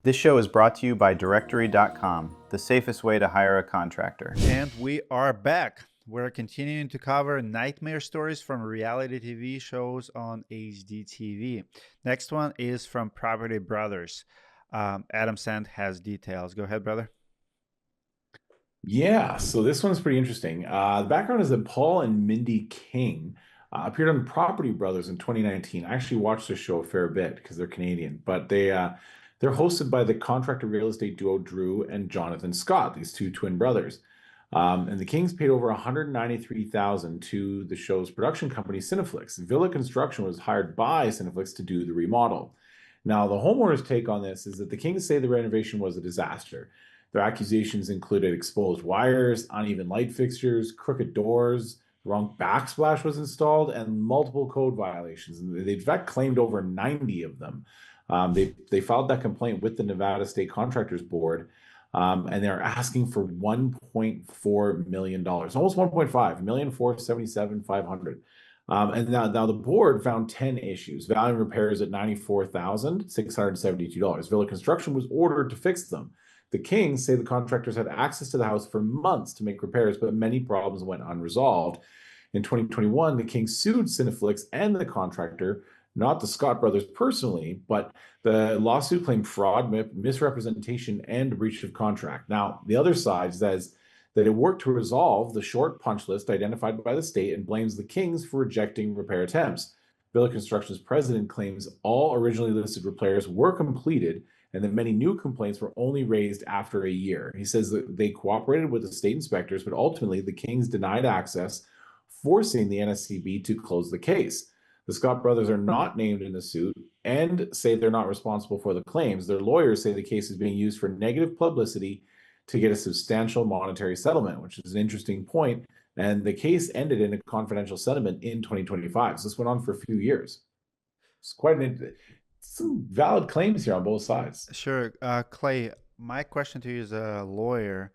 This show is brought to you by Directory.com, the safest way to hire a contractor. And we are back. We're continuing to cover nightmare stories from reality TV shows on HDTV. Next one is from Property Brothers. Adam Sand has details. Go ahead, brother. Yeah, so this one's pretty interesting. The background is that Paul and Mindy King appeared on Property Brothers in 2019. I actually watched this show a fair bit because they're Canadian, but they're hosted by the contractor real estate duo Drew and Jonathan Scott, these two twin brothers. And the Kings paid over $193,000 to the show's production company Cineflix. Villa Construction was hired by Cineflix to do the remodel. Now, the homeowners' take on this is that the Kings say the renovation was a disaster. Their accusations included exposed wires, uneven light fixtures, crooked doors, the wrong backsplash was installed, and multiple code violations. And they in fact claimed over 90 of them. They filed that complaint with the Nevada State Contractors Board, and they're asking for $1.4 million, almost 1.5 million, 477,500. And now the board found 10 issues, valuing repairs at $94,672. Villa Construction was ordered to fix them. The Kings say the contractors had access to the house for months to make repairs, but many problems went unresolved. In 2021, the Kings sued Cineflix and the contractor, not the Scott brothers personally, but the lawsuit claimed fraud, misrepresentation, and breach of contract. Now, the other side says that it worked to resolve the short punch list identified by the state and blames the Kings for rejecting repair attempts. Villa Construction's president claims all originally listed repairs were completed and that many new complaints were only raised after a year. He says that they cooperated with the state inspectors, but ultimately the Kings denied access, forcing the NSCB to close the case. The Scott brothers are not named in the suit and say they're not responsible for the claims. Their lawyers say the case is being used for negative publicity to get a substantial monetary settlement, which is an interesting point. And the case ended in a confidential settlement in 2025. So this went on for a few years. It's some valid claims here on both sides. Sure. Clay, my question to you as a lawyer.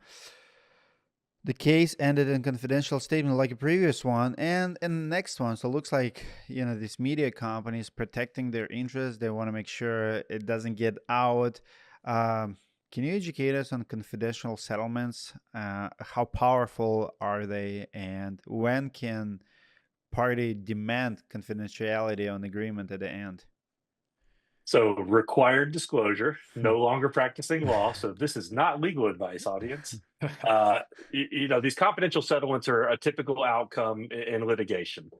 The case ended in confidential statement like a previous one and in the next one. So it looks like, these media companies protecting their interests. They want to make sure it doesn't get out. Can you educate us on confidential settlements? How powerful are they? And when can party demand confidentiality on agreement at the end? So required disclosure, no longer practicing law. So this is not legal advice, audience. These confidential settlements are a typical outcome in litigation.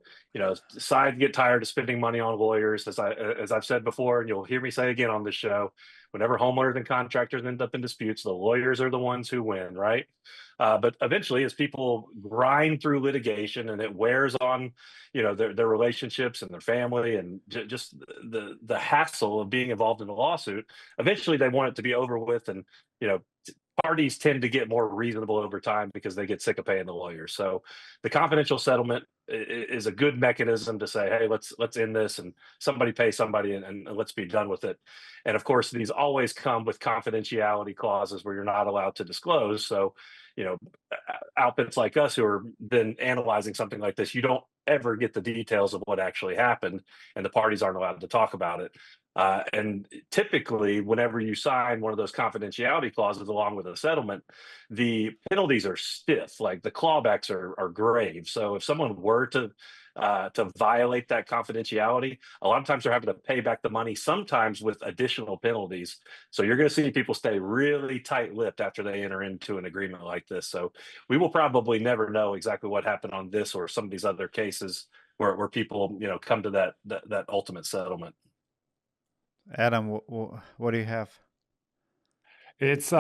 Sides get tired of spending money on lawyers, as I've said before, and you'll hear me say again on this show. Whenever homeowners and contractors end up in disputes, the lawyers are the ones who win, right? But eventually, as people grind through litigation and it wears on, their relationships and their family and just the hassle of being involved in a lawsuit, eventually they want it to be over with. And, parties tend to get more reasonable over time because they get sick of paying the lawyers. So the confidential settlement is a good mechanism to say, hey, let's end this and somebody pay somebody and let's be done with it. And of course, these always come with confidentiality clauses where you're not allowed to disclose. So, outfits like us who are then analyzing something like this, you don't ever get the details of what actually happened, and the parties aren't allowed to talk about it. And typically, whenever you sign one of those confidentiality clauses along with a settlement, the penalties are stiff, like the clawbacks are grave. So if someone were to violate that confidentiality, a lot of times they're having to pay back the money, sometimes with additional penalties. So you're going to see people stay really tight-lipped after they enter into an agreement like this. So we will probably never know exactly what happened on this or some of these other cases where people come to that ultimate settlement. Adam, what do you have? It's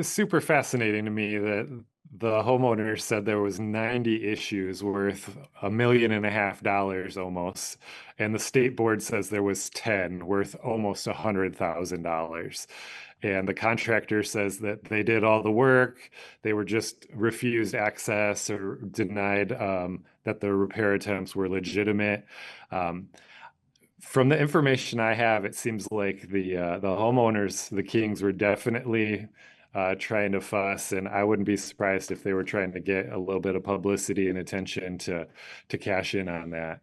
super fascinating to me that the homeowner said there was 90 issues worth $1.5 million almost, and the state board says there was 10 worth almost $100,000. And the contractor says that they did all the work, they were just refused access or denied that the repair attempts were legitimate. From the information I have, it seems like the homeowners, the Kings, were definitely trying to fuss, and I wouldn't be surprised if they were trying to get a little bit of publicity and attention to cash in on that.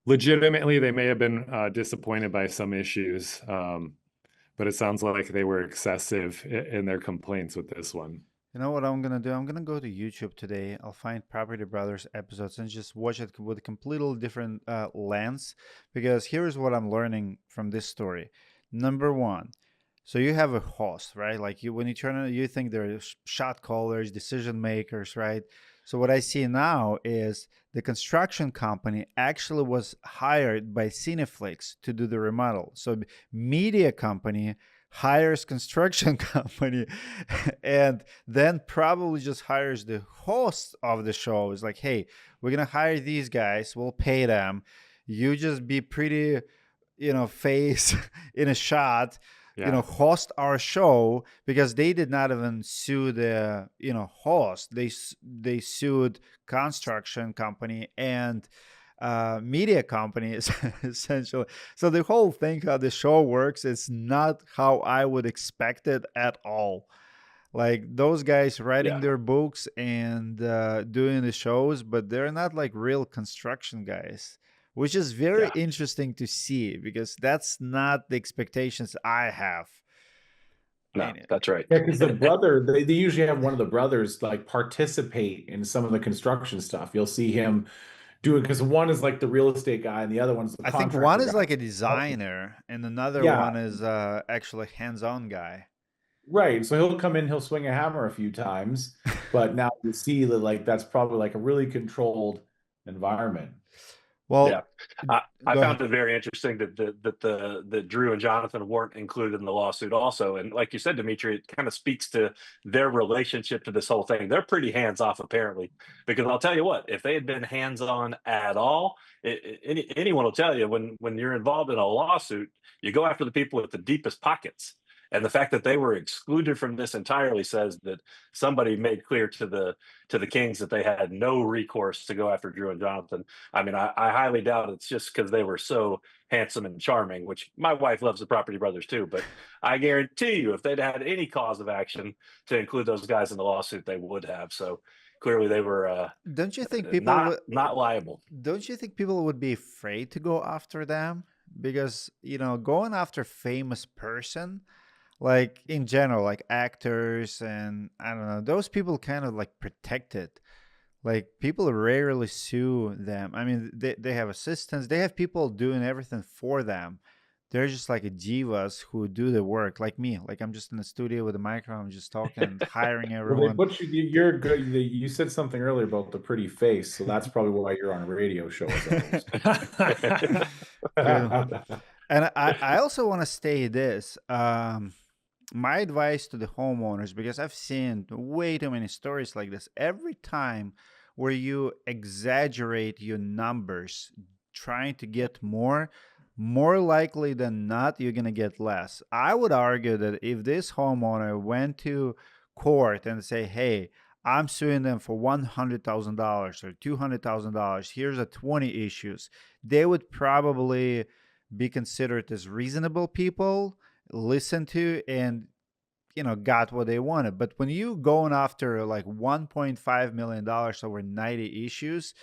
Legitimately, they may have been disappointed by some issues, but it sounds like they were excessive in their complaints with this one. You know what I'm gonna do? I'm gonna go to YouTube today. I'll find Property Brothers episodes and just watch it with a completely different lens. Because here's what I'm learning from this story. Number one, so you have a host, right? Like you, when you turn on, you think they're shot callers, decision makers, right? So what I see now is the construction company actually was hired by Cineflix to do the remodel. So media company hires construction company and then probably just hires the host of the show. Is like, hey, we're gonna hire these guys, we'll pay them, you just be pretty, face in a shot, Yeah. host our show, because they did not even sue the host. They sued construction company and media companies essentially. So the whole thing, how the show works, is not how I would expect it at all. Like those guys writing Yeah. their books and doing the shows, but they're not like real construction guys, which is very Yeah. interesting to see because that's not the expectations I have. No, that's right. Yeah, because the brother, they usually have one of the brothers like participate in some of the construction stuff. You'll see him doing, because one is like the real estate guy and the other one's the I think contractor one is guy. like a designer and another Yeah, one is actually hands-on guy. right. So he'll come in, he'll swing a hammer a few times, but now you see that like that's probably like a really controlled environment. Well, Yeah, I go found ahead. it very interesting that Drew and Jonathan weren't included in the lawsuit also. And like you said, Dimitri, it kind of speaks to their relationship to this whole thing. They're pretty hands off apparently, because I'll tell you what, if they had been hands on at all, anyone will tell you when you're involved in a lawsuit, you go after the people with the deepest pockets. And the fact that they were excluded from this entirely says that somebody made clear to the Kings that they had no recourse to go after Drew and Jonathan. I mean, I highly doubt it's just because they were so handsome and charming, which my wife loves the Property Brothers too. But I guarantee you, if they'd had any cause of action to include those guys in the lawsuit, they would have. So clearly, they were Don't you think people not liable. don't you think people would be afraid to go after them? Because, going after famous person, like in general, like actors and I don't know, those people kind of like protected. Like people rarely sue them. I mean, they have assistants, they have people doing everything for them. They're just like divas who do the work, like me. Like I'm just in the studio with a microphone, I'm just talking and hiring Well, they everyone. put you, you're good. You said something earlier about the pretty face, so that's probably why you're on a radio show as a host. Good. And I also want to say this. My advice to the homeowners, because I've seen way too many stories like this, every time where you exaggerate your numbers trying to get more likely than not, you're going to get less. I would argue that if this homeowner went to court and say, hey, I'm suing them for $100,000 or $200,000, here's a 20 issues, they would probably be considered as reasonable people, listened to, and got what they wanted. But when you going after like $1.5 million over 90 issues,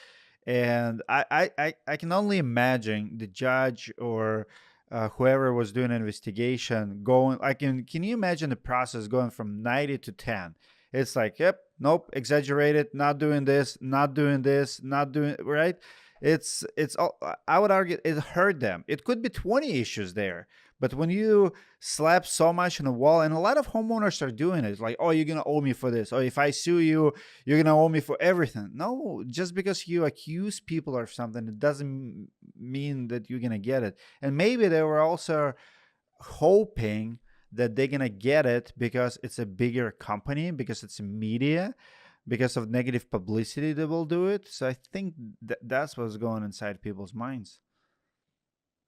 and I can only imagine the judge or whoever was doing an investigation going. Can you imagine the process going from 90 to 10? It's like, yep, nope, exaggerated, not doing this, not doing this, not doing right. It's all, I would argue it hurt them. It could be 20 issues there. But when you slap so much on the wall, and a lot of homeowners are doing it, it's like, oh, you're going to owe me for this. Or if I sue you, you're going to owe me for everything. No, just because you accuse people of something, it doesn't mean that you're going to get it. And maybe they were also hoping that they're going to get it because it's a bigger company, because it's media, because of negative publicity that will do it. So I think that's what's going inside people's minds.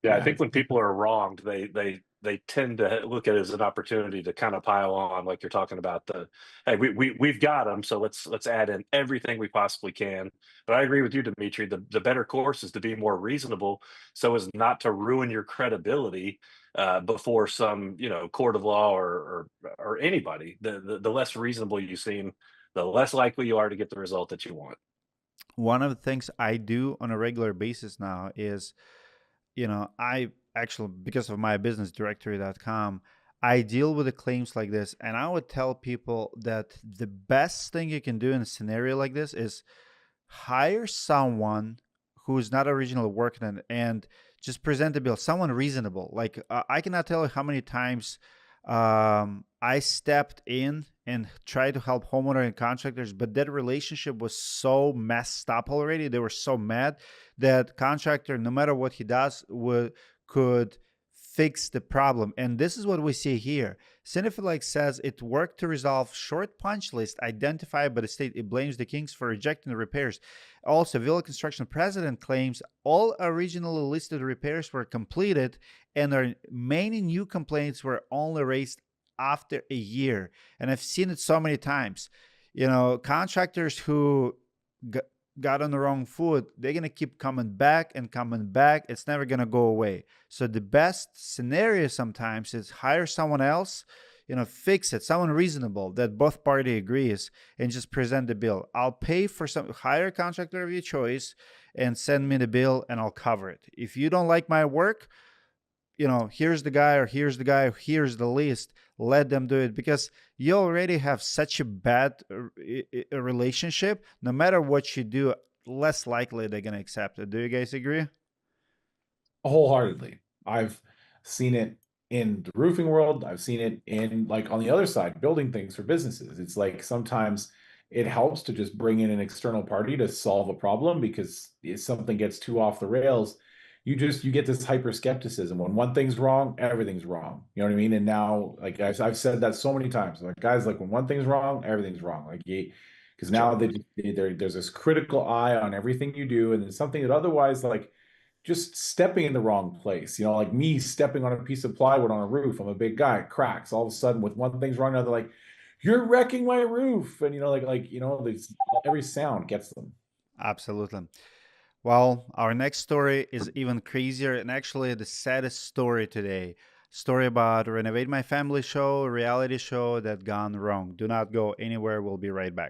Yeah, I Yeah, think when people are wronged, they tend to look at it as an opportunity to kind of pile on, like you're talking about the, hey, we've got them, so let's add in everything we possibly can. But I agree with you, Dimitri. The better course is to be more reasonable, so as not to ruin your credibility before some court of law or anybody. The less reasonable you seem, the less likely you are to get the result that you want. One of the things I do on a regular basis now is, I actually, because of my business directory.com, I deal with the claims like this, and I would tell people that the best thing you can do in a scenario like this is hire someone who's not originally working on it and just present the bill. Someone reasonable. Like I cannot tell you how many times I stepped in and tried to help homeowner and contractors, but that relationship was so messed up already. They were so mad that contractor, no matter what he does, could fix the problem. And this is what we see here. Cinephilex says it worked to resolve short punch list identified by the state. It blames the Kings for rejecting the repairs. Also, Villa Construction president claims all originally listed repairs were completed and our many new complaints were only raised after a year. And I've seen it so many times. You know, contractors who got on the wrong foot, they're going to keep coming back and coming back. It's never going to go away. So the best scenario sometimes is hire someone else, fix it, someone reasonable that both party agrees, and just present the bill. I'll pay for hire a contractor of your choice and send me the bill and I'll cover it. If you don't like my work, here's the guy, or here's the guy, or here's the list. Let them do it, because you already have such a bad relationship. No matter what you do, less likely they're going to accept it. Do you guys agree? Wholeheartedly. I've seen it in the roofing world. I've seen it in, like, on the other side, building things for businesses. It's like sometimes it helps to just bring in an external party to solve a problem, because if something gets too off the rails, you get this hyper skepticism. When one thing's wrong, everything's wrong. You know what I mean? And now, like I've said that so many times, like, guys, like, when one thing's wrong, everything's wrong. Like, because now there's this critical eye on everything you do, and it's something that otherwise, like, just stepping in the wrong place. Like me stepping on a piece of plywood on a roof. I'm a big guy, it cracks. All of a sudden, with one thing's wrong, they're like, "You're wrecking my roof," and every sound gets them. Absolutely. Well, our next story is even crazier, and actually the saddest story today. Story about Renovate My Family show, a reality show that gone wrong. Do not go anywhere. We'll be right back.